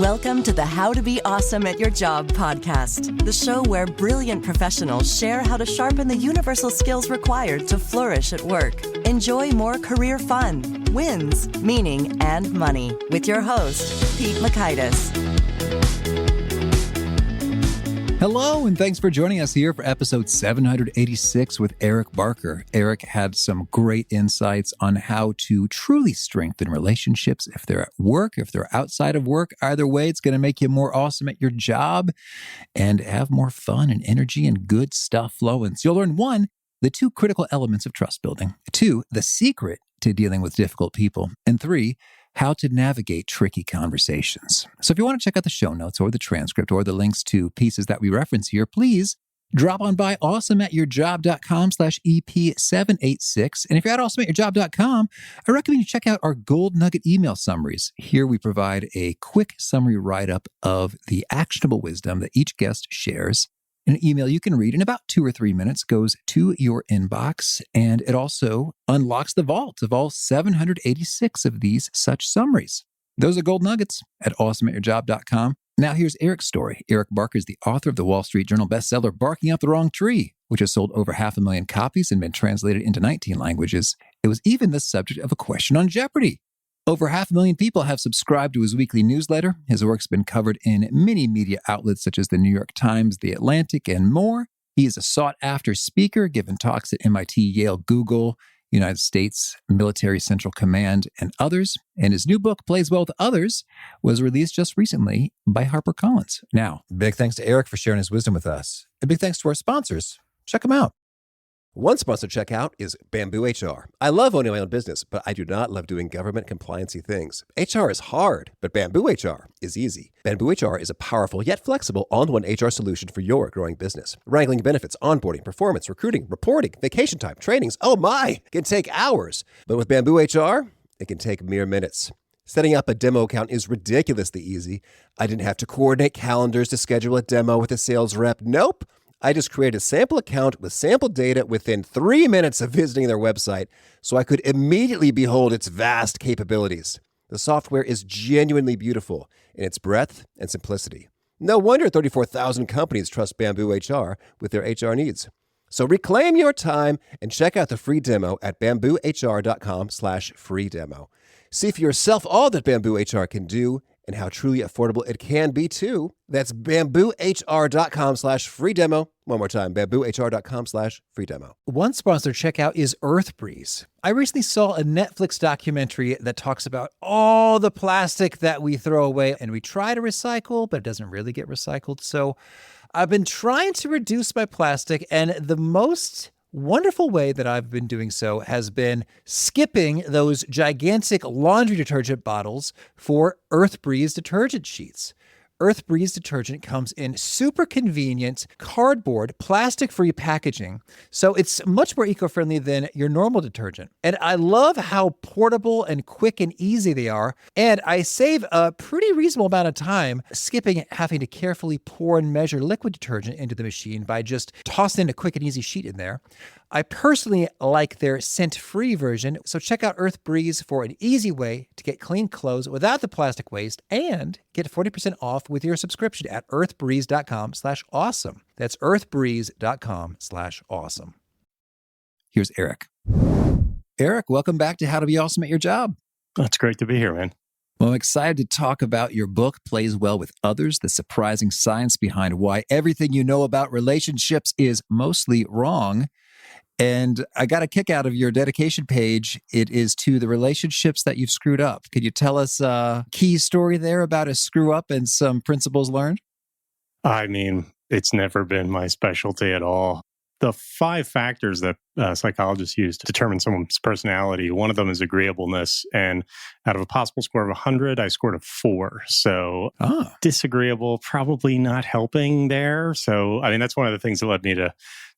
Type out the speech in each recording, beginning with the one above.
Welcome to the How to Be Awesome at Your Job podcast, the show where brilliant professionals share how to sharpen the universal skills required to flourish at work. Enjoy more career fun, wins, meaning, and money with your host, Pete Makaitis. Hello, and thanks for joining us here for episode 786 with Eric Barker. Eric had some great insights on how to truly strengthen relationships if they're at work, if they're outside of work. Either way, it's going to make you more awesome at your job and have more fun and energy and good stuff flowing. So you'll learn, 1, the 2 critical elements of trust building, 2, the secret to dealing with difficult people, and 3, how to navigate tricky conversations. So if you want to check out the show notes or the transcript or the links to pieces that we reference here, please drop on by awesomeatyourjob.com/EP786. And if you're at awesomeatyourjob.com, I recommend you check out our Gold Nugget email summaries. Here we provide a quick summary write-up of the actionable wisdom that each guest shares. An email you can read in about 2 or 3 minutes goes to your inbox, and it also unlocks the vault of all 786 of these such summaries. Those are gold nuggets at awesomeatyourjob.com. Now here's Eric's story. Eric Barker is the author of the Wall Street Journal bestseller Barking Up the Wrong Tree, which has sold over 500,000 copies and been translated into 19 languages. It was even the subject of a question on Jeopardy! Over 500,000 people have subscribed to his weekly newsletter. His work's been covered in many media outlets such as the New York Times, The Atlantic, and more. He is a sought-after speaker, giving talks at MIT, Yale, Google, United States Military Central Command, and others. And his new book, Plays Well with Others, was released just recently by HarperCollins. Now, big thanks to Eric for sharing his wisdom with us. And big thanks to our sponsors. Check them out. One sponsor to check out is Bamboo HR. I love owning my own business, but I do not love doing government compliancy things. HR is hard, but Bamboo HR is easy. Bamboo HR is a powerful yet flexible all-in-one HR solution for your growing business. Wrangling benefits, onboarding, performance, recruiting, reporting, vacation time, trainings, oh my, can take hours. But with Bamboo HR, it can take mere minutes. Setting up a demo account is ridiculously easy. I didn't have to coordinate calendars to schedule a demo with a sales rep. Nope. I just created a sample account with sample data within 3 minutes of visiting their website, so I could immediately behold its vast capabilities. The software is genuinely beautiful in its breadth and simplicity. No wonder 34,000 companies trust Bamboo HR with their HR needs. So reclaim your time and check out the free demo at bamboohr.com/free demo. See for yourself all that Bamboo HR can do and how truly affordable it can be too. That's bamboohr.com/free demo. One more time, bamboohr.com/free demo. One sponsor to check out is EarthBreeze. I recently saw a Netflix documentary that talks about all the plastic that we throw away and we try to recycle, but it doesn't really get recycled. So I've been trying to reduce my plastic, and the most wonderful way that I've been doing so has been skipping those gigantic laundry detergent bottles for EarthBreeze detergent sheets. EarthBreeze detergent comes in super convenient cardboard, plastic-free packaging, so it's much more eco-friendly than your normal detergent. And I love how portable and quick and easy they are, and I save a pretty reasonable amount of time skipping having to carefully pour and measure liquid detergent into the machine by just tossing a quick and easy sheet in there. I personally like their scent-free version, so check out EarthBreeze for an easy way to get clean clothes without the plastic waste and get 40% off with your subscription at earthbreeze.com/awesome. That's earthbreeze.com/awesome. Here's Eric. Eric, welcome back to How to Be Awesome at Your Job. It's great to be here, man. Well, I'm excited to talk about your book, Plays Well with Others, the surprising science behind why everything you know about relationships is mostly wrong. And I got a kick out of your dedication page. It is to the relationships that you've screwed up. Could you tell us a key story there about a screw up and some principles learned? I mean, it's never been my specialty at all. The 5 factors that psychologists use to determine someone's personality, one of them is agreeableness. And out of a possible score of 100, I scored a 4. So disagreeable, probably not helping there. So, I mean, that's one of the things that led me to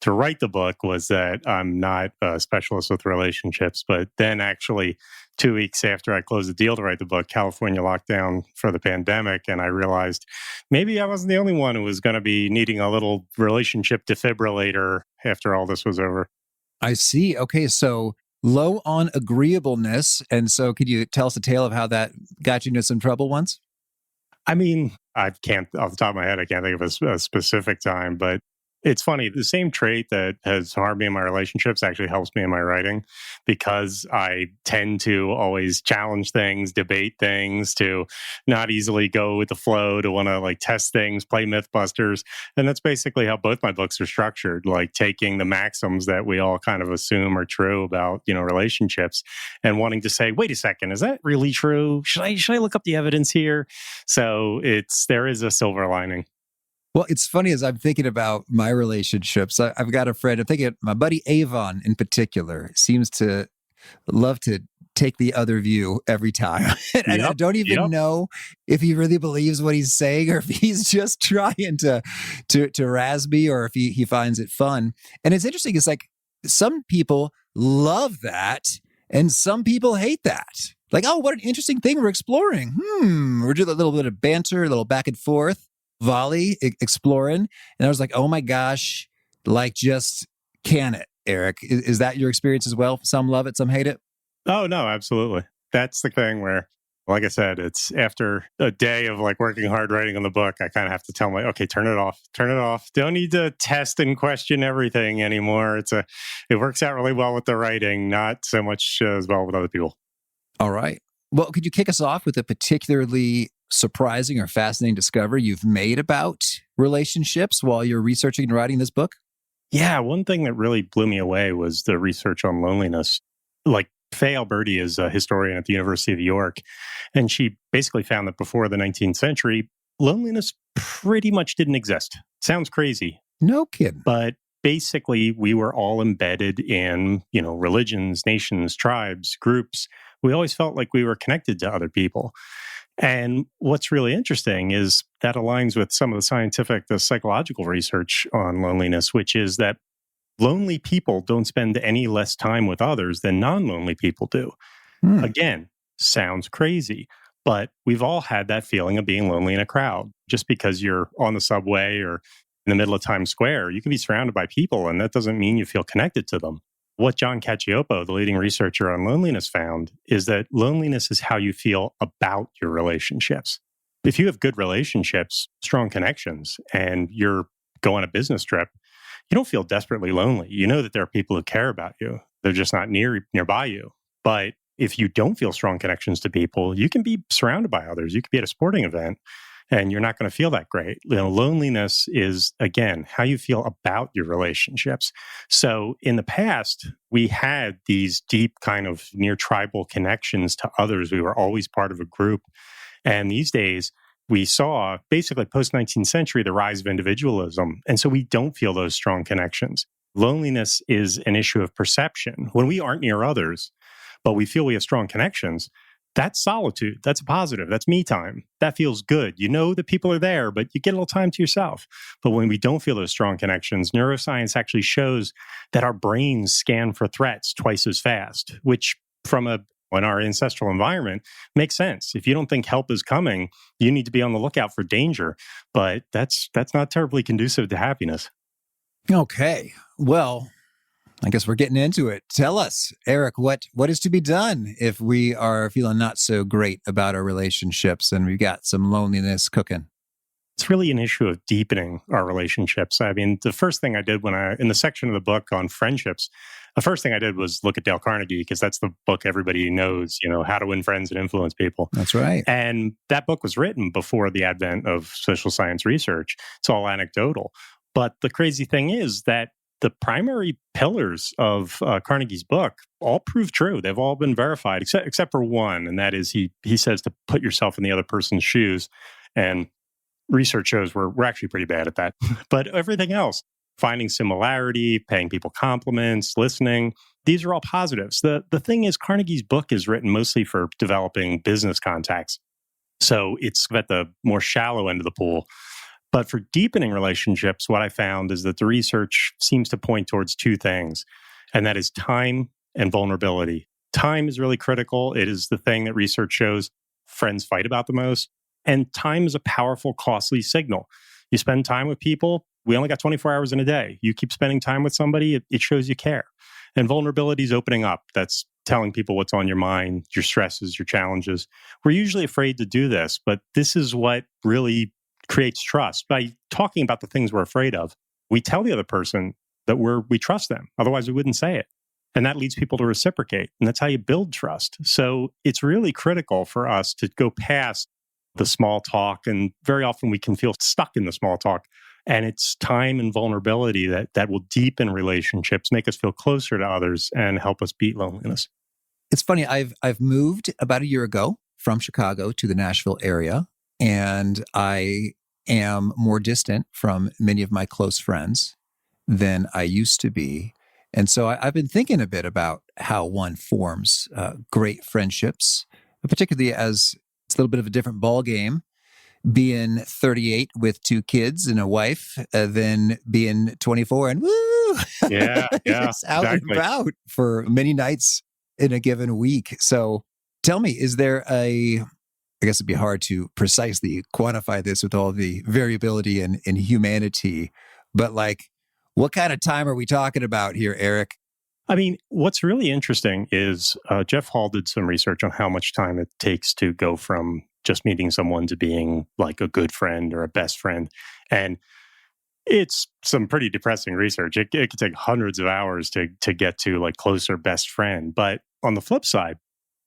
write the book, was that I'm not a specialist with relationships. But then actually 2 weeks after I closed the deal to write the book, California locked down for the pandemic. And I realized maybe I wasn't the only one who was going to be needing a little relationship defibrillator after all this was over. I see. Okay, so low on agreeableness. And so could you tell us a tale of how that got you into some trouble once? I mean, I can't, off the top of my head, I can't think of a specific time, but it's funny. The same trait that has harmed me in my relationships actually helps me in my writing because I tend to always challenge things, debate things, to not easily go with the flow, to want to like test things, play Mythbusters. And that's basically how both my books are structured, like taking the maxims that we all kind of assume are true about, relationships and wanting to say, wait a second, is that really true? Should I look up the evidence here? So there is a silver lining. Well, it's funny as I'm thinking about my relationships. I've got a friend, I'm thinking my buddy Avon in particular seems to love to take the other view every time. And I don't even know if he really believes what he's saying or if he's just trying to razz me or if he finds it fun. And it's interesting. It's like some people love that and some people hate that. Like, oh, what an interesting thing we're exploring. We're doing a little bit of banter, a little back and forth. Volley exploring, and I was like, oh my gosh, like just can it, Eric? Is that your experience as well? Some love it, some hate it. Oh no, absolutely. That's the thing where, like I said, it's after a day of like working hard writing on the book, I kind of have to tell okay, turn it off. Don't need to test and question everything anymore. It works out really well with the writing, not so much as well with other people. All right. Well, could you kick us off with a particularly surprising or fascinating discovery you've made about relationships while you're researching and writing this book? Yeah, one thing that really blew me away was the research on loneliness. Like Faye Alberti is a historian at the University of York, and she basically found that before the 19th century, loneliness pretty much didn't exist. Sounds crazy. No kidding. But basically, we were all embedded in, religions, nations, tribes, groups. We always felt like we were connected to other people. And what's really interesting is that aligns with some of the psychological research on loneliness, which is that lonely people don't spend any less time with others than non-lonely people do. Again, sounds crazy, but we've all had that feeling of being lonely in a crowd. Just because you're on the subway or in the middle of Times Square, you can be surrounded by people, and that doesn't mean you feel connected to them. What John Cacioppo, the leading researcher on loneliness, found is that loneliness is how you feel about your relationships. If you have good relationships, strong connections, and you're going on a business trip, you don't feel desperately lonely. You know that there are people who care about you. They're just not nearby you. But if you don't feel strong connections to people, you can be surrounded by others. You could be at a sporting event and you're not going to feel that great. Loneliness is, again, how you feel about your relationships. So in the past, we had these deep kind of near tribal connections to others. We were always part of a group. And these days, we saw basically post-19th century, the rise of individualism. And so we don't feel those strong connections. Loneliness is an issue of perception. When we aren't near others, but we feel we have strong connections, that's solitude. That's a positive. That's me time. That feels good. You know that people are there, but you get a little time to yourself. But when we don't feel those strong connections, neuroscience actually shows that our brains scan for threats twice as fast, which in our ancestral environment makes sense. If you don't think help is coming, you need to be on the lookout for danger. But that's not terribly conducive to happiness. Okay. Well, I guess we're getting into it. Tell us, Eric, what is to be done if we are feeling not so great about our relationships and we've got some loneliness cooking? It's really an issue of deepening our relationships. I mean, the first thing I did in the section of the book on friendships, the first thing I did was look at Dale Carnegie, because that's the book everybody knows, How to Win Friends and Influence People. That's right. And that book was written before the advent of social science research. It's all anecdotal. But the crazy thing is that the primary pillars of Carnegie's book all prove true. They've all been verified, except for one, and that is he says to put yourself in the other person's shoes. And research shows we're actually pretty bad at that. But everything else, finding similarity, paying people compliments, listening, these are all positives. The thing is, Carnegie's book is written mostly for developing business contacts. So it's at the more shallow end of the pool. But for deepening relationships, what I found is that the research seems to point towards two things, and that is time and vulnerability. Time is really critical. It is the thing that research shows friends fight about the most. And time is a powerful, costly signal. You spend time with people. We only got 24 hours in a day. You keep spending time with somebody, it shows you care. And vulnerability is opening up. That's telling people what's on your mind, your stresses, your challenges. We're usually afraid to do this, but this is what really creates trust. By talking about the things we're afraid of, we tell the other person that we trust them. Otherwise, we wouldn't say it. And that leads people to reciprocate. And that's how you build trust. So it's really critical for us to go past the small talk. And very often we can feel stuck in the small talk. And it's time and vulnerability that will deepen relationships, make us feel closer to others, and help us beat loneliness. It's funny. I've moved about a year ago from Chicago to the Nashville area, and I am more distant from many of my close friends than I used to be. And so I've been thinking a bit about how one forms great friendships, particularly as it's a little bit of a different ball game being 38 with 2 kids and a wife than being 24 and woo, yeah, just out exactly. and about for many nights in a given week. So tell me, is there I guess it'd be hard to precisely quantify this with all the variability in humanity, but like, what kind of time are we talking about here, Eric? I mean, what's really interesting is Jeff Hall did some research on how much time it takes to go from just meeting someone to being like a good friend or a best friend. And it's some pretty depressing research. It could take hundreds of hours to get to like closer best friend. But on the flip side,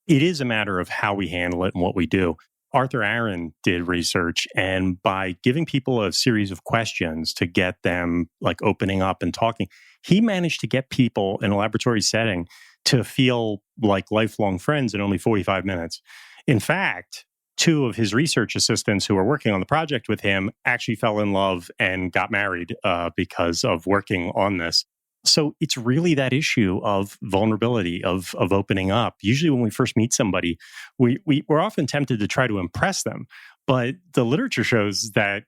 it is a matter of how we handle it and what we do. Arthur Aaron did research, and by giving people a series of questions to get them like opening up and talking, he managed to get people in a laboratory setting to feel like lifelong friends in only 45 minutes. In fact, 2 of his research assistants who were working on the project with him actually fell in love and got married because of working on this. So it's really that issue of vulnerability, of opening up. Usually when we first meet somebody, we're often tempted to try to impress them. But the literature shows that,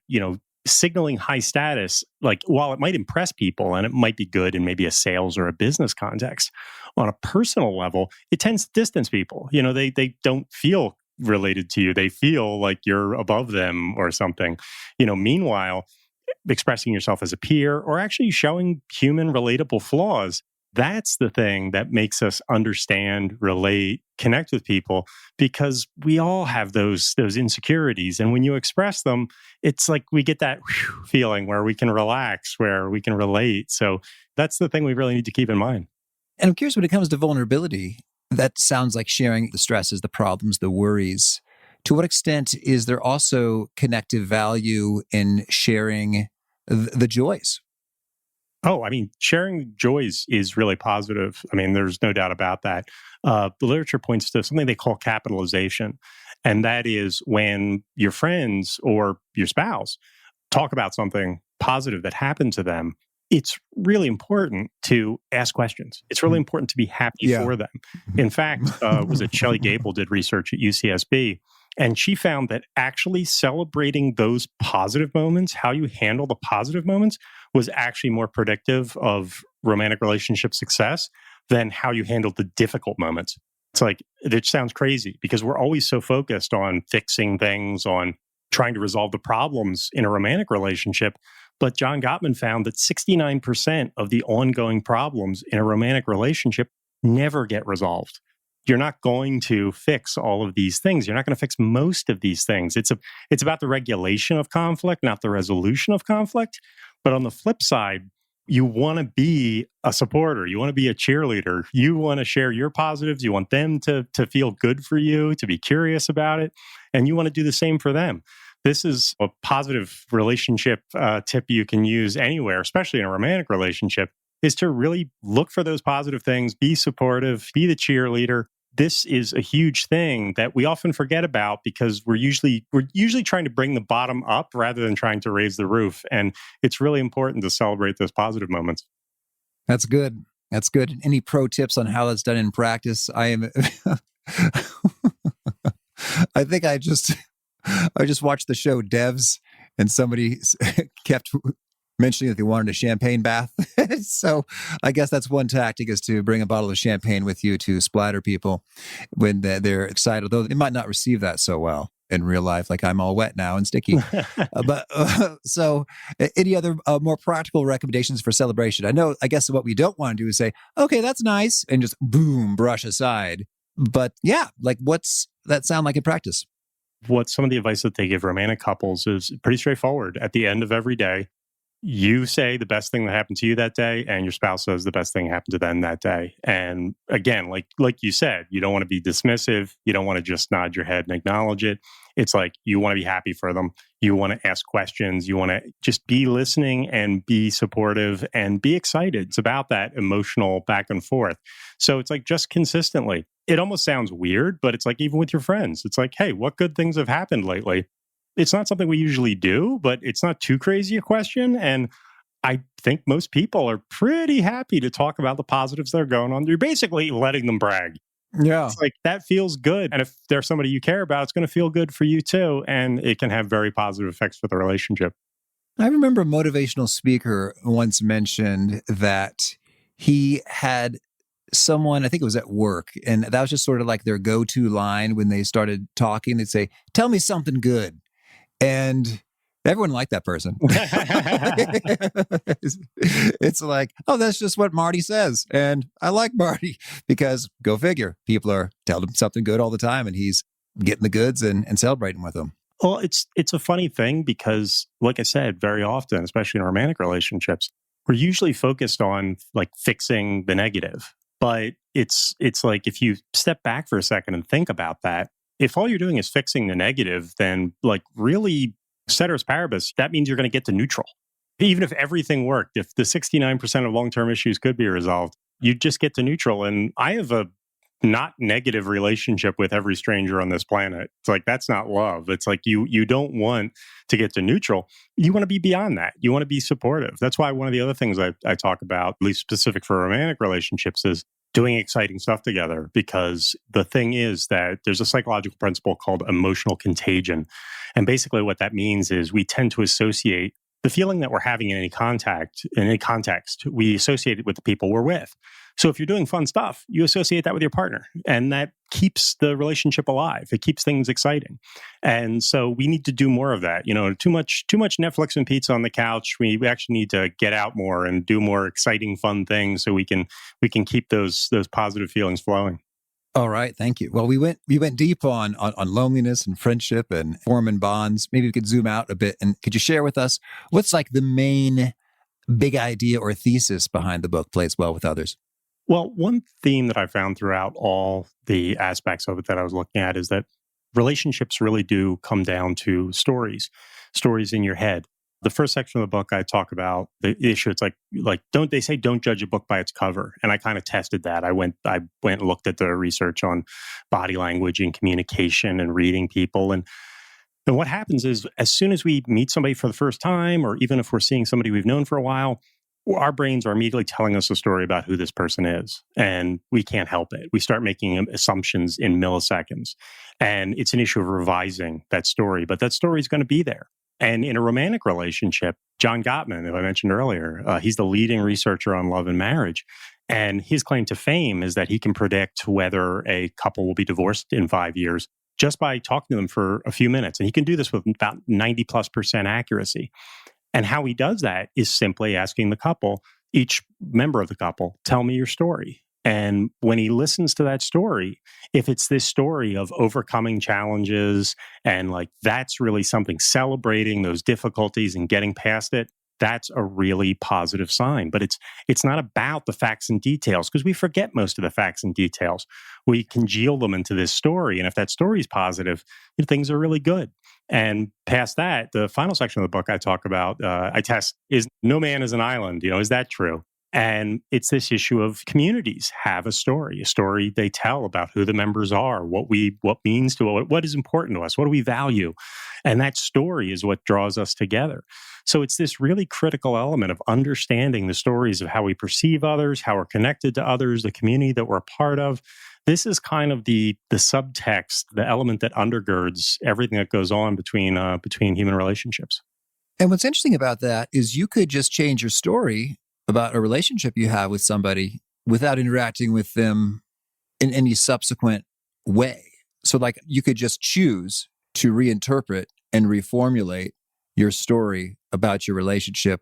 signaling high status, like while it might impress people and it might be good in maybe a sales or a business context, on a personal level, it tends to distance people. They don't feel related to you. They feel like you're above them or something. Meanwhile, expressing yourself as a peer or actually showing human relatable flaws, that's the thing that makes us understand, relate, connect with people, because we all have those insecurities. And when you express them, it's like we get that feeling where we can relax, where we can relate. So that's the thing we really need to keep in mind. And I'm curious, when it comes to vulnerability, that sounds like sharing the stresses, the problems, the worries. To what extent is there also connective value in sharing the joys? Oh, I mean, sharing joys is really positive. I mean, there's no doubt about that. The literature points to something they call capitalization. And that is when your friends or your spouse talk about something positive that happened to them, it's really important to ask questions. It's really important to be happy for them. In fact, was it Shelley Gable did research at UCSB, and she found that actually celebrating those positive moments, how you handle the positive moments, was actually more predictive of romantic relationship success than how you handled the difficult moments. It's like, it sounds crazy because we're always so focused on fixing things, on trying to resolve the problems in a romantic relationship. But John Gottman found that 69% of the ongoing problems in a romantic relationship never get resolved. You're not going to fix all of these things. You're not going to fix most of these things. It's about the regulation of conflict, not the resolution of conflict. But on the flip side, you want to be a supporter. You want to be a cheerleader. You want to share your positives. You want them to feel good for you, to be curious about it. And you want to do the same for them. This is a positive relationship tip you can use anywhere, especially in a romantic relationship, is to really look for those positive things, be supportive, be the cheerleader. This is a huge thing that we often forget about because we're usually trying to bring the bottom up rather than trying to raise the roof. And it's really important to celebrate those positive moments. That's good. That's good. Any pro tips on how that's done in practice? I think I just watched the show Devs, and somebody kept mentioning that they wanted a champagne bath. So I guess that's one tactic, is to bring a bottle of champagne with you to splatter people when they're excited, although they might not receive that so well. in real life. Like I'm all wet now and sticky. So any other more practical recommendations for celebration? I guess what we don't want to do is say, okay, that's nice, and just boom, brush aside. But yeah, like what's that sound like in practice? What some of the advice that they give romantic couples is pretty straightforward. At the end of every day, you say the best thing that happened to you that day, and your spouse says the best thing happened to them that day. And again, like you said, you don't want to be dismissive. You don't want to just nod your head and acknowledge it. It's like you want to be happy for them. You want to ask questions. You want to just be listening and be supportive and be excited. It's about that emotional back and forth. So it's like just consistently. It almost sounds weird, but it's like even with your friends, it's like, hey, what good things have happened lately? It's not something we usually do, but it's not too crazy a question. And I think most people are pretty happy to talk about the positives that are going on. You're basically letting them brag. Yeah. It's like that feels good. And if there's somebody you care about, it's going to feel good for you too. And it can have very positive effects for the relationship. I remember a motivational speaker once mentioned that he had someone, I think it was at work, and that was just sort of like their go-to line when they started talking. They'd say, "Tell me something good." And everyone liked that person. It's like, oh, that's just what Marty says. And I like Marty because go figure. People are telling him something good all the time and he's getting the goods and celebrating with them. Well, it's a funny thing because, like I said, very often, especially in romantic relationships, we're usually focused on like fixing the negative. But it's like if you step back for a second and think about that, if all you're doing is fixing the negative, then like really ceteris paribus, that means you're going to get to neutral. Even if everything worked, if the 69% of long-term issues could be resolved, you'd just get to neutral. And I have a not negative relationship with every stranger on this planet. It's like, that's not love. It's like you don't want to get to neutral. You want to be beyond that. You want to be supportive. That's why one of the other things I talk about, at least specific for romantic relationships, is doing exciting stuff together. Because the thing is that there's a psychological principle called emotional contagion. And basically what that means is we tend to associate the feeling that we're having in any context, we associate it with the people we're with. So if you're doing fun stuff, you associate that with your partner, and that keeps the relationship alive. It keeps things exciting. And so we need to do more of that. You know, too much Netflix and pizza on the couch. We actually need to get out more and do more exciting, fun things so we can keep those positive feelings flowing. All right, thank you. Well, we went deep on loneliness and friendship and forming bonds. Maybe we could zoom out a bit, and could you share with us what's like the main big idea or thesis behind the book Plays Well with Others? Well, one theme that I found throughout all the aspects of it that I was looking at is that relationships really do come down to stories in your head. The first section of the book, I talk about the issue. It's like don't judge a book by its cover, and I kind of tested that. I went and looked at the research on body language and communication and reading people, and what happens is as soon as we meet somebody for the first time, or even if we're seeing somebody we've known for a while, our brains are immediately telling us a story about who this person is, and we can't help it. We start making assumptions in milliseconds, and it's an issue of revising that story, but that story is going to be there. And in a romantic relationship, John Gottman, who I mentioned earlier, he's the leading researcher on love and marriage. And his claim to fame is that he can predict whether a couple will be divorced in 5 years just by talking to them for a few minutes. And he can do this with about 90+% accuracy. And how he does that is simply asking the couple, each member of the couple, tell me your story. And when he listens to that story, if it's this story of overcoming challenges and like that's really something, celebrating those difficulties and getting past it, that's a really positive sign. But it's not about the facts and details, because we forget most of the facts and details. We congeal them into this story. And if that story is positive, things are really good. And past that, the final section of the book I talk about, I test, is no man is an island. Is that true? And it's this issue of communities have a story they tell about who the members are, what means to it, what is important to us, what do we value. And that story is what draws us together. So it's this really critical element of understanding the stories of how we perceive others, how we're connected to others, the community that we're a part of. This is kind of the subtext, the element that undergirds everything that goes on between human relationships. And what's interesting about that is you could just change your story about a relationship you have with somebody without interacting with them in any subsequent way. So like you could just choose to reinterpret and reformulate your story about your relationship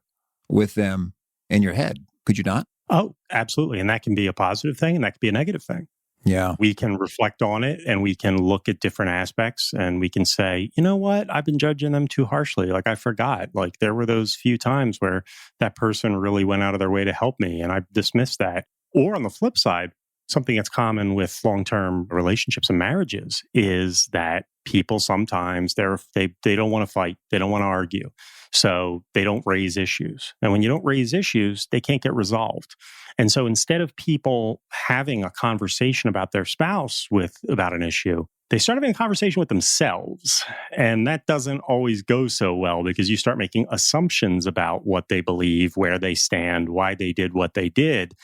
with them in your head. Could you not? Oh, absolutely. And that can be a positive thing and that can be a negative thing. Yeah. We can reflect on it and we can look at different aspects and we can say, you know what, I've been judging them too harshly. Like I forgot, like there were those few times where that person really went out of their way to help me and I dismissed that. Or on the flip side, something that's common with long-term relationships and marriages is that people sometimes they don't want to fight, they don't want to argue. So they don't raise issues. And when you don't raise issues, they can't get resolved. And so instead of people having a conversation about their spouse about an issue, they start having a conversation with themselves. And that doesn't always go so well because you start making assumptions about what they believe, where they stand, why they did what they did.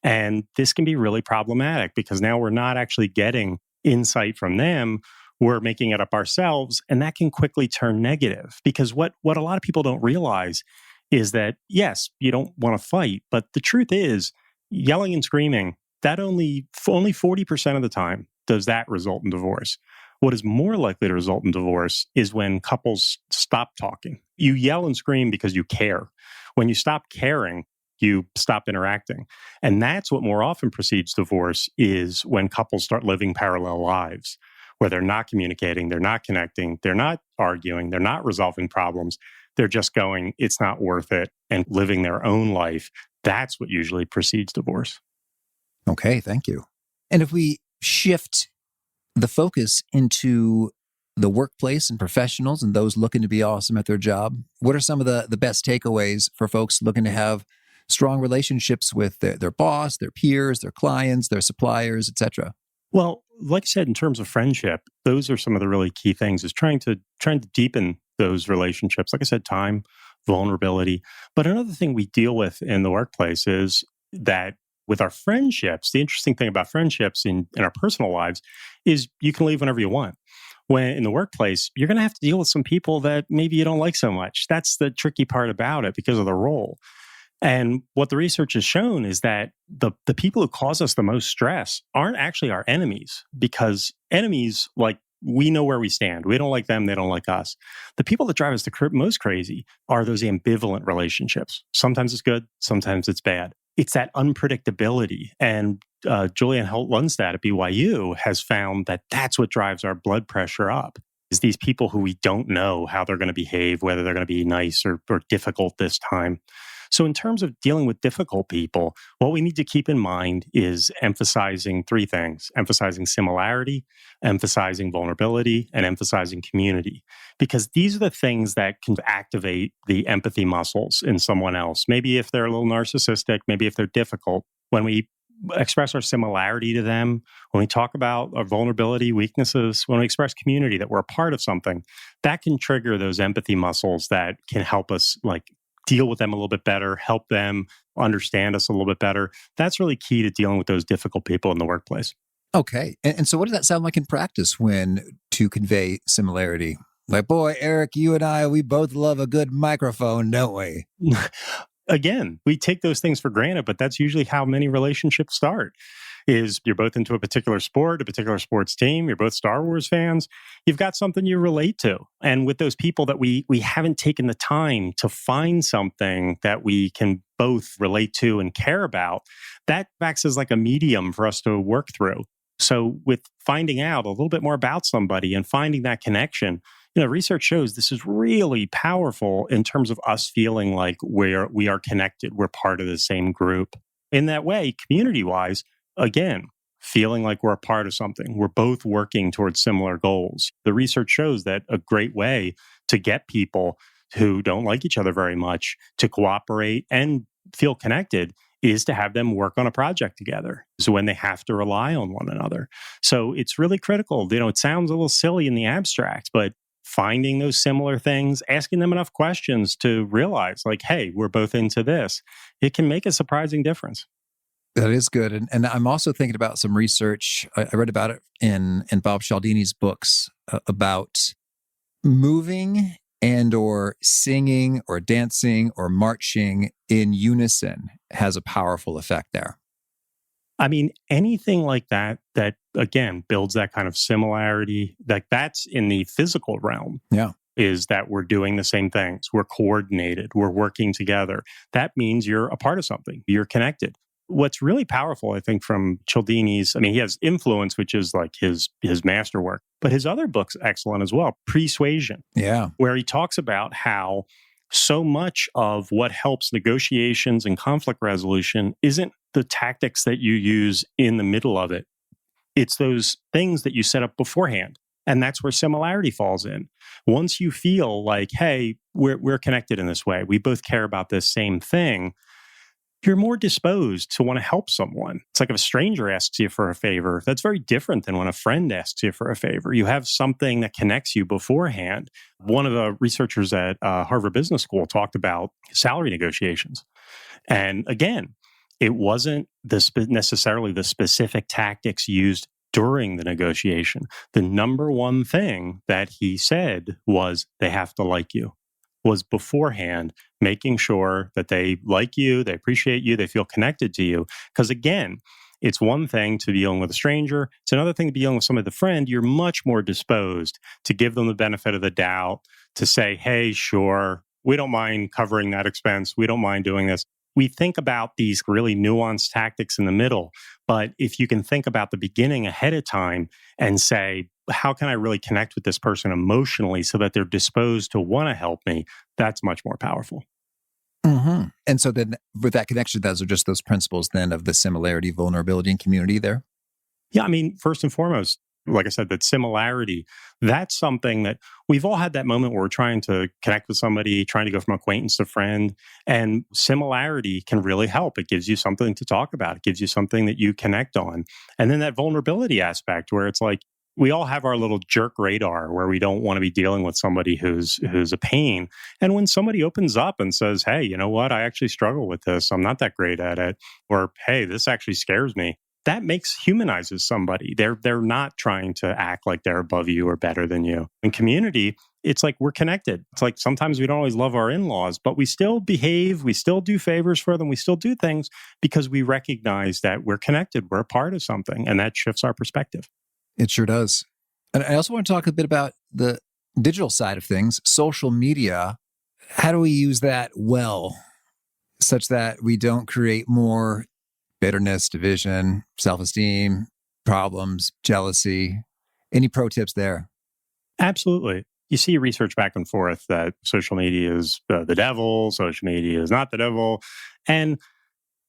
And this can be really problematic because now we're not actually getting insight from them. We're making it up ourselves, and that can quickly turn negative because what a lot of people don't realize is that, yes, you don't want to fight, but the truth is yelling and screaming, that only 40% of the time does that result in divorce. What is more likely to result in divorce is when couples stop talking. You yell and scream because you care. When you stop caring, you stop interacting. And that's what more often precedes divorce is when couples start living parallel lives, where they're not communicating, they're not connecting, they're not arguing, they're not resolving problems. They're just going, it's not worth it, and living their own life. That's what usually precedes divorce. Okay, thank you. And if we shift the focus into the workplace and professionals and those looking to be awesome at their job, what are some of the best takeaways for folks looking to have strong relationships with their boss, their peers, their clients, their suppliers, etc.? Well, like I said, in terms of friendship, those are some of the really key things is trying to deepen those relationships. Like I said, time, vulnerability. But another thing we deal with in the workplace is that with our friendships, the interesting thing about friendships in our personal lives is you can leave whenever you want. When in the workplace, you're going to have to deal with some people that maybe you don't like so much. That's the tricky part about it because of the role. And what the research has shown is that the people who cause us the most stress aren't actually our enemies, because enemies, like, we know where we stand. We don't like them. They don't like us. The people that drive us the most crazy are those ambivalent relationships. Sometimes it's good. Sometimes it's bad. It's that unpredictability. And Julianne Holt-Lundstad at BYU has found that that's what drives our blood pressure up, is these people who we don't know how they're going to behave, whether they're going to be nice or difficult this time. So in terms of dealing with difficult people, what we need to keep in mind is emphasizing three things: emphasizing similarity, emphasizing vulnerability, and emphasizing community. Because these are the things that can activate the empathy muscles in someone else. Maybe if they're a little narcissistic, maybe if they're difficult. When we express our similarity to them, when we talk about our vulnerability, weaknesses, when we express community, that we're a part of something, that can trigger those empathy muscles that can help us deal with them a little bit better, help them understand us a little bit better. That's really key to dealing with those difficult people in the workplace. Okay. And so what does that sound like in practice when to convey similarity? Like, boy, Eric, you and I, we both love a good microphone, don't we? Again, we take those things for granted, but that's usually how many relationships start. Is you're both into a particular sport, a particular sports team, you're both Star Wars fans, you've got something you relate to. And with those people that we haven't taken the time to find something that we can both relate to and care about, that acts as like a medium for us to work through. So with finding out a little bit more about somebody and finding that connection, research shows this is really powerful in terms of us feeling like we are connected, we're part of the same group. In that way, community-wise, again, feeling like we're a part of something. We're both working towards similar goals. The research shows that a great way to get people who don't like each other very much to cooperate and feel connected is to have them work on a project together. So when they have to rely on one another. So it's really critical. It sounds a little silly in the abstract, but finding those similar things, asking them enough questions to realize hey, we're both into this, it can make a surprising difference. That is good. And I'm also thinking about some research. I read about it in Bob Cialdini's books about moving and or singing or dancing or marching in unison has a powerful effect there. I mean, anything like that, that again builds that kind of similarity, like that's in the physical realm. Yeah. Is that we're doing the same things, we're coordinated, we're working together. That means you're a part of something, you're connected. What's really powerful, I think, from Cialdini's, I mean, he has Influence, which is like his masterwork, but his other book's excellent as well, Persuasion, Yeah. where he talks about how so much of what helps negotiations and conflict resolution isn't the tactics that you use in the middle of it. It's those things that you set up beforehand. And that's where similarity falls in. Once you feel like, hey, we're connected in this way, we both care about this same thing, you're more disposed to want to help someone. It's like if a stranger asks you for a favor, that's very different than when a friend asks you for a favor. You have something that connects you beforehand. One of the researchers at Harvard Business School talked about salary negotiations. And again, it wasn't necessarily the specific tactics used during the negotiation. The number one thing that he said was they have to like you, was beforehand making sure that they like you, they appreciate you, they feel connected to you. Because again, it's one thing to be dealing with a stranger. It's another thing to be dealing with somebody, the friend. You're much more disposed to give them the benefit of the doubt, to say, hey, sure, we don't mind covering that expense. We don't mind doing this. We think about these really nuanced tactics in the middle, but if you can think about the beginning ahead of time and say, how can I really connect with this person emotionally so that they're disposed to want to help me? That's much more powerful. Mm-hmm. And so then with that connection, those are just those principles then of the similarity, vulnerability, and community there? Yeah, I mean, first and foremost, like I said, that similarity, that's something that we've all had that moment where we're trying to connect with somebody, trying to go from acquaintance to friend, and similarity can really help. It gives you something to talk about. It gives you something that you connect on. And then that vulnerability aspect where it's like, we all have our little jerk radar where we don't want to be dealing with somebody who's a pain. And when somebody opens up and says, hey, you know what? I actually struggle with this. I'm not that great at it. Or, hey, this actually scares me. That humanizes somebody. They're not trying to act like they're above you or better than you. In community, it's like we're connected. It's like sometimes we don't always love our in-laws, but we still behave, we still do favors for them, we still do things because we recognize that we're connected, we're a part of something, and that shifts our perspective. It sure does. And I also want to talk a bit about the digital side of things, social media. How do we use that well, such that we don't create more bitterness, division, self-esteem, problems, jealousy? Any pro tips there? Absolutely. You see research back and forth that social media is the devil, social media is not the devil. And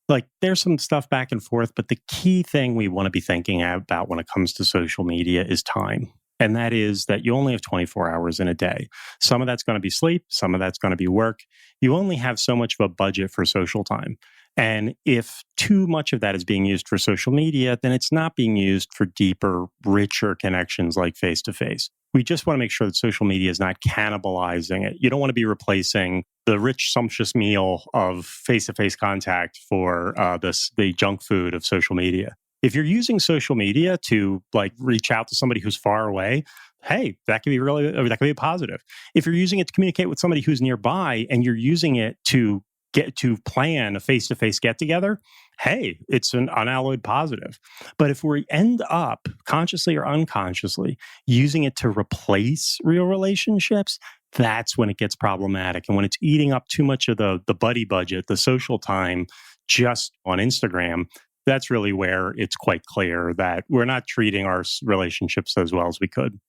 like there's some stuff back and forth, but the key thing we want to be thinking about when it comes to social media is time. And that is that you only have 24 hours in a day. Some of that's going to be sleep. Some of that's going to be work. You only have so much of a budget for social time. And if too much of that is being used for social media, then it's not being used for deeper, richer connections like face-to-face. We just want to make sure that social media is not cannibalizing it. You don't want to be replacing the rich, sumptuous meal of face-to-face contact for the junk food of social media. If you're using social media to like reach out to somebody who's far away, hey, that can be a positive. If you're using it to communicate with somebody who's nearby and you're using it to get to plan a face-to-face get-together, hey, it's an unalloyed positive. But if we end up, consciously or unconsciously, using it to replace real relationships, that's when it gets problematic. And when it's eating up too much of the buddy budget, the social time just on Instagram, that's really where it's quite clear that we're not treating our relationships as well as we could.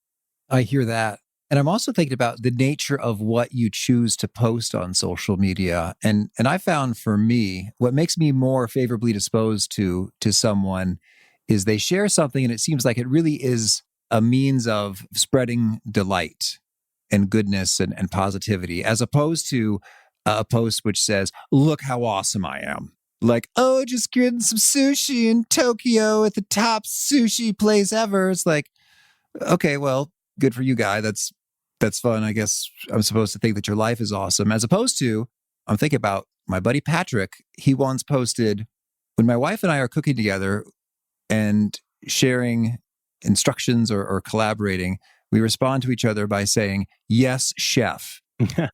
I hear that. And I'm also thinking about the nature of what you choose to post on social media. And I found for me, what makes me more favorably disposed to someone is they share something and it seems like it really is a means of spreading delight and goodness and positivity, as opposed to a post which says, look how awesome I am. Like, oh, just getting some sushi in Tokyo at the top sushi place ever. It's like, okay, well, good for you, guy. That's fun. I guess I'm supposed to think that your life is awesome. As opposed to, I'm thinking about my buddy Patrick. He once posted, when my wife and I are cooking together and sharing instructions or collaborating, we respond to each other by saying, yes, chef.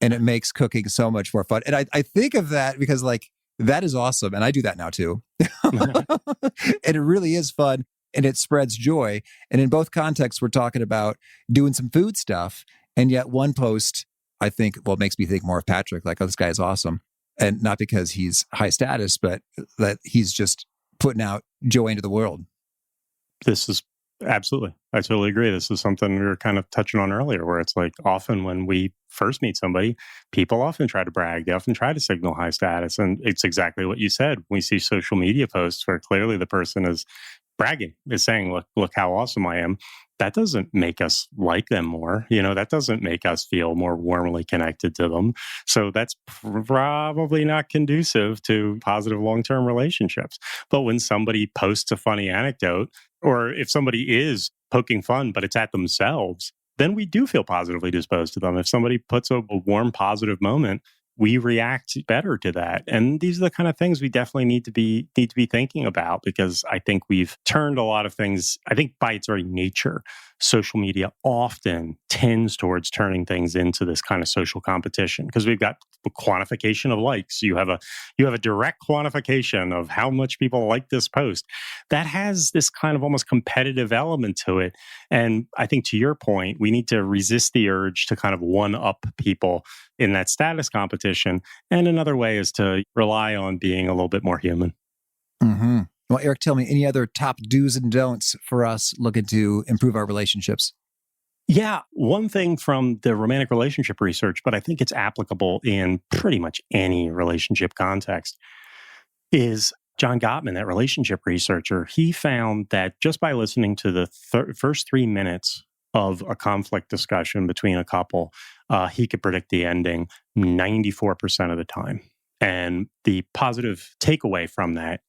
And it makes cooking so much more fun. And I think of that because like, That is awesome. And I do that now too. And it really is fun and it spreads joy. And in both contexts, we're talking about doing some food stuff. And yet one post, I think, well, it makes me think more of Patrick, like, oh, this guy is awesome. And not because he's high status, but that he's just putting out joy into the world. This is absolutely, I totally agree. This is something we were kind of touching on earlier, where it's like often when we first meet somebody, people often try to brag. They often try to signal high status. And it's exactly what you said. We see social media posts where clearly the person is bragging, is saying, look how awesome I am. That doesn't make us like them more. That doesn't make us feel more warmly connected to them. So that's probably not conducive to positive long-term relationships. But when somebody posts a funny anecdote, or if somebody is poking fun, but it's at themselves, then we do feel positively disposed to them. If somebody puts a warm, positive moment, we react better to that. And these are the kind of things we definitely need to be thinking about, because I think we've turned a lot of things, I think by its very nature, social media often tends towards turning things into this kind of social competition, because we've got the quantification of likes. You have a direct quantification of how much people like this post. That has this kind of almost competitive element to it. And I think, to your point, we need to resist the urge to kind of one-up people in that status competition. And another way is to rely on being a little bit more human. Mm-hmm. Well, Eric, tell me any other top do's and don'ts for us looking to improve our relationships? Yeah, one thing from the romantic relationship research, but I think it's applicable in pretty much any relationship context, is John Gottman, that relationship researcher. He found that just by listening to the first 3 minutes of a conflict discussion between a couple, he could predict the ending 94% of the time. And the positive takeaway from that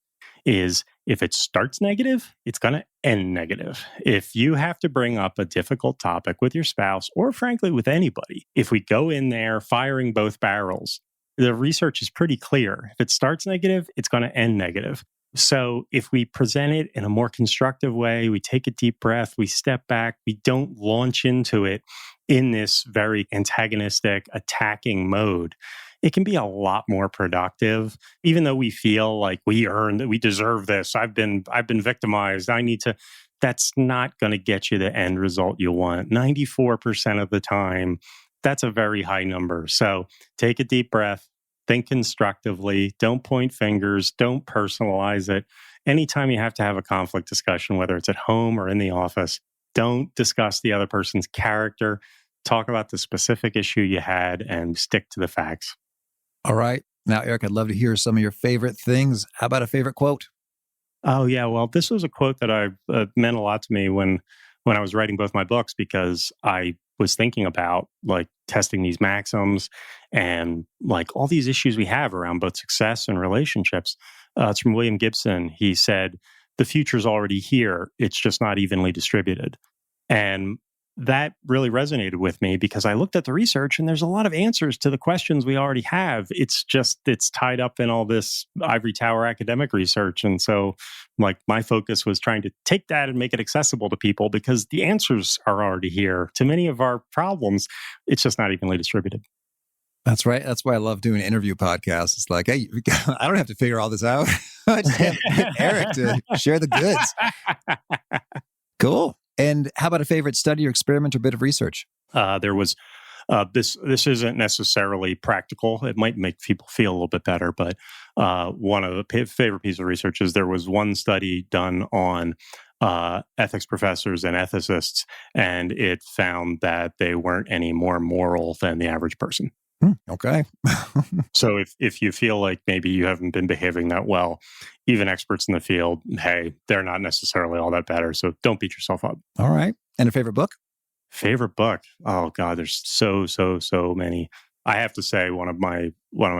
is, if it starts negative, it's going to end negative. If you have to bring up a difficult topic with your spouse, or frankly with anybody, if we go in there firing both barrels, the research is pretty clear. If it starts negative, it's going to end negative. So if we present it in a more constructive way, we take a deep breath, we step back, we don't launch into it in this very antagonistic, attacking mode, it can be a lot more productive. Even though we feel like we earned that, we deserve this, I've been victimized, I need to, that's not going to get you the end result you want. 94% of the time, that's a very high number. So take a deep breath, think constructively, don't point fingers, don't personalize it. Anytime you have to have a conflict discussion, whether it's at home or in the office, don't discuss the other person's character. Talk about the specific issue you had and stick to the facts. All right. Now, Eric, I'd love to hear some of your favorite things. How about a favorite quote? Oh, yeah. Well, this was a quote that meant a lot to me when I was writing both my books, because I was thinking about like testing these maxims and like all these issues we have around both success and relationships. It's from William Gibson. He said, "The future's already here. It's just not evenly distributed." And that really resonated with me, because I looked at the research and there's a lot of answers to the questions we already have. It's tied up in all this ivory tower academic research. And so like my focus was trying to take that and make it accessible to people, because the answers are already here to many of our problems. It's just not evenly distributed. That's right. That's why I love doing interview podcasts. It's like, hey, I don't have to figure all this out. I just have to get Eric to share the goods. Cool. And how about a favorite study or experiment or bit of research? There was this isn't necessarily practical. It might make people feel a little bit better, but one of the favorite pieces of research is there was one study done on ethics professors and ethicists, and it found that they weren't any more moral than the average person. Okay. So if you feel like maybe you haven't been behaving that well, even experts in the field, hey, they're not necessarily all that better. So don't beat yourself up. All right. And a favorite book? Favorite book? Oh God, there's so many. I have to say one of my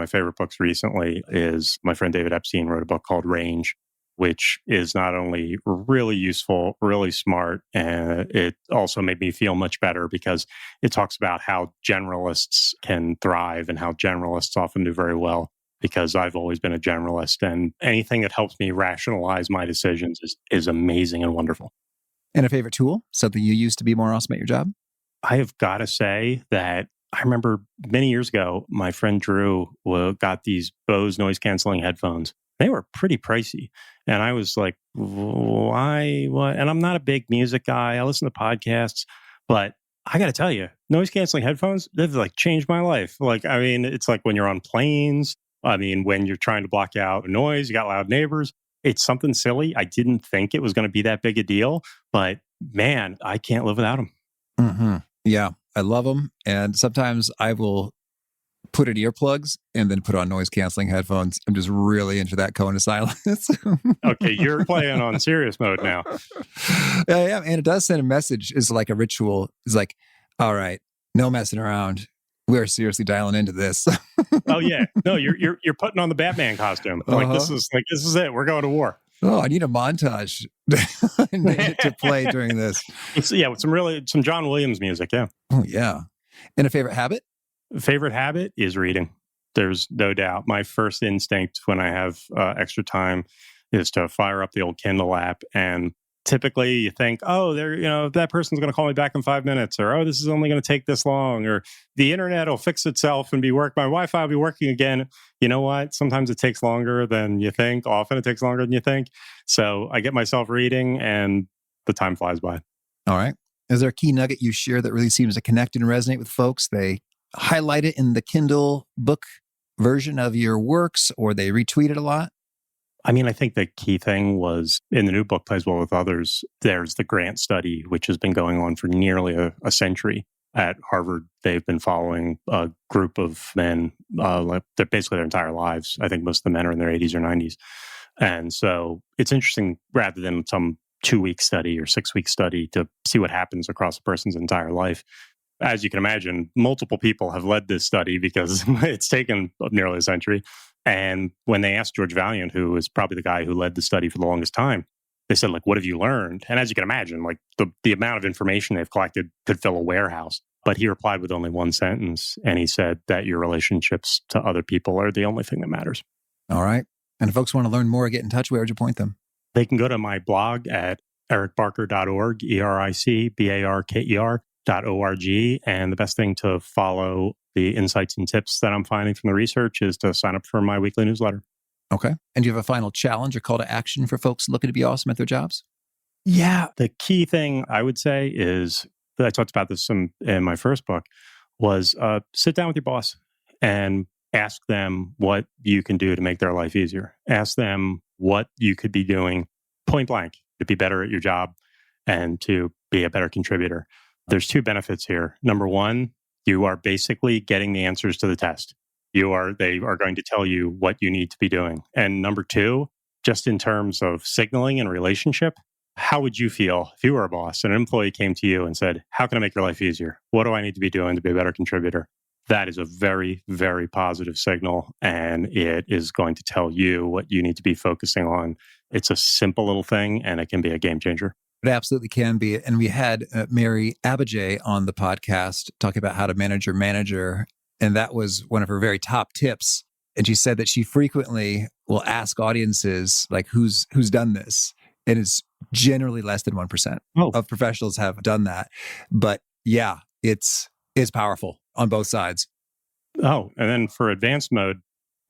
favorite books recently is my friend David Epstein wrote a book called Range, which is not only really useful, really smart, and it also made me feel much better, because it talks about how generalists can thrive and how generalists often do very well, because I've always been a generalist, and anything that helps me rationalize my decisions is amazing and wonderful. And a favorite tool? Something you use to be more awesome at your job? I have got to say that I remember many years ago, my friend Drew got these Bose noise canceling headphones. They were pretty pricey. And I was like, why? What? And I'm not a big music guy. I listen to podcasts, but I got to tell you, noise canceling headphones, they've like changed my life. Like, I mean, it's like when you're on planes. I mean, when you're trying to block out noise, you got loud neighbors. It's something silly. I didn't think it was going to be that big a deal, but man, I can't live without them. Mm-hmm. Yeah, I love them. And sometimes I will put in earplugs and then put on noise canceling headphones. I'm just really into that cone of silence. Okay, you're playing on serious mode now. Yeah, and it does send a message. It's like a ritual. It's like, all right, no messing around. We're seriously dialing into this. Oh yeah, no, you're putting on the Batman costume. Like this is it. We're going to war. Oh, I need a montage to play during this. With some John Williams music. Yeah. Oh yeah. And a favorite habit? Favorite habit is reading. There's no doubt. My first instinct when I have extra time is to fire up the old Kindle app. And typically you think, oh, that person's going to call me back in 5 minutes, or, oh, this is only going to take this long, or the internet will fix itself and my Wi-Fi will be working again. You know what? Sometimes it takes longer than you think. Often it takes longer than you think. So I get myself reading and the time flies by. All right. Is there a key nugget you share that really seems to connect and resonate with folks? They highlight it in the Kindle book version of your works, or they retweet it a lot? I mean, I think the key thing was in the new book, Plays Well with Others, there's the Grant study, which has been going on for nearly a century at Harvard. They've been following a group of men, basically their entire lives. I think most of the men are in their 80s or 90s. And so it's interesting, rather than some 2-week study or 6-week study, to see what happens across a person's entire life. As you can imagine, multiple people have led this study because it's taken nearly a century. And when they asked George Valiant, who is probably the guy who led the study for the longest time, they said, like, what have you learned? And as you can imagine, like the amount of information they've collected could fill a warehouse. But he replied with only one sentence. And he said that your relationships to other people are the only thing that matters. All right. And if folks want to learn more or get in touch, where would you point them? They can go to my blog at ericbarker.org, ericbarker.org. And the best thing to follow the insights and tips that I'm finding from the research is to sign up for my weekly newsletter. Okay. And do you have a final challenge or call to action for folks looking to be awesome at their jobs? Yeah. The key thing I would say is, I talked about this in my first book, was sit down with your boss and ask them what you can do to make their life easier. Ask them what you could be doing point blank to be better at your job and to be a better contributor. There's 2 benefits here. Number one, you are basically getting the answers to the test. They are going to tell you what you need to be doing. And number 2, just in terms of signaling and relationship, how would you feel if you were a boss and an employee came to you and said, how can I make your life easier? What do I need to be doing to be a better contributor? That is a very, very positive signal, and it is going to tell you what you need to be focusing on. It's a simple little thing, and it can be a game changer. It absolutely can be. And we had Mary Abijay on the podcast talking about how to manage your manager. And that was one of her very top tips. And she said that she frequently will ask audiences, like, who's done this? And it's generally less than 1% of professionals have done that. But yeah, it's powerful on both sides. Oh, and then for advanced mode,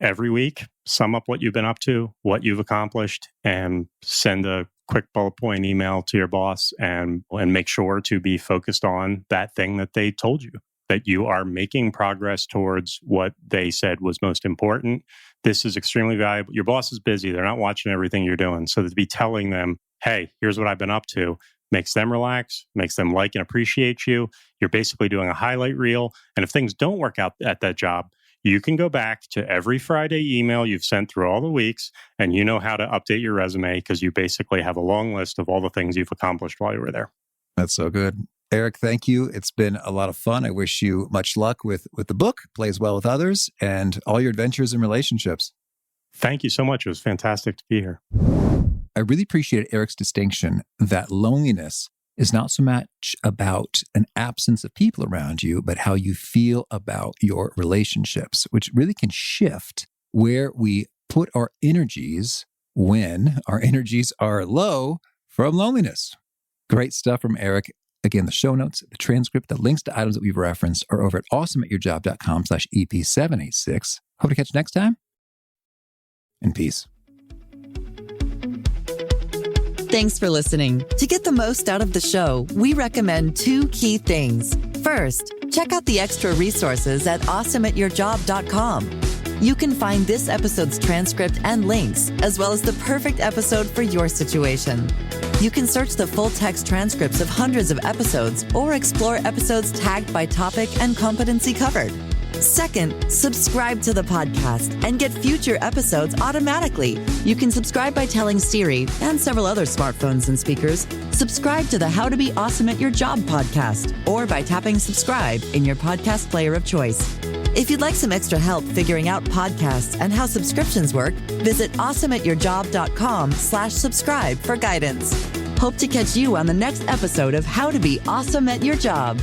every week, sum up what you've been up to, what you've accomplished, and send a quick bullet point email to your boss and make sure to be focused on that thing that they told you, that you are making progress towards what they said was most important. This is extremely valuable. Your boss is busy. They're not watching everything you're doing. So to be telling them, hey, here's what I've been up to, makes them relax, makes them like and appreciate you. You're basically doing a highlight reel. And if things don't work out at that job, you can go back to every Friday email you've sent through all the weeks, and you know how to update your resume because you basically have a long list of all the things you've accomplished while you were there. That's so good. Eric, thank you. It's been a lot of fun. I wish you much luck with the book, Plays Well with Others, and all your adventures and relationships. Thank you so much. It was fantastic to be here. I really appreciated Eric's distinction that loneliness is not so much about an absence of people around you, but how you feel about your relationships, which really can shift where we put our energies when our energies are low from loneliness. Great stuff from Eric. Again, the show notes, the transcript, the links to items that we've referenced are over at awesomeatyourjob.com/EP786. Hope to catch you next time. And peace. Thanks for listening. To get the most out of the show, we recommend 2 key things. First, check out the extra resources at awesomeatyourjob.com. You can find this episode's transcript and links, as well as the perfect episode for your situation. You can search the full-text transcripts of hundreds of episodes or explore episodes tagged by topic and competency covered. Second, subscribe to the podcast and get future episodes automatically. You can subscribe by telling Siri and several other smartphones and speakers, subscribe to the How to Be Awesome at Your Job podcast, or by tapping subscribe in your podcast player of choice. If you'd like some extra help figuring out podcasts and how subscriptions work, visit awesomeatyourjob.com/subscribe for guidance. Hope to catch you on the next episode of How to Be Awesome at Your Job.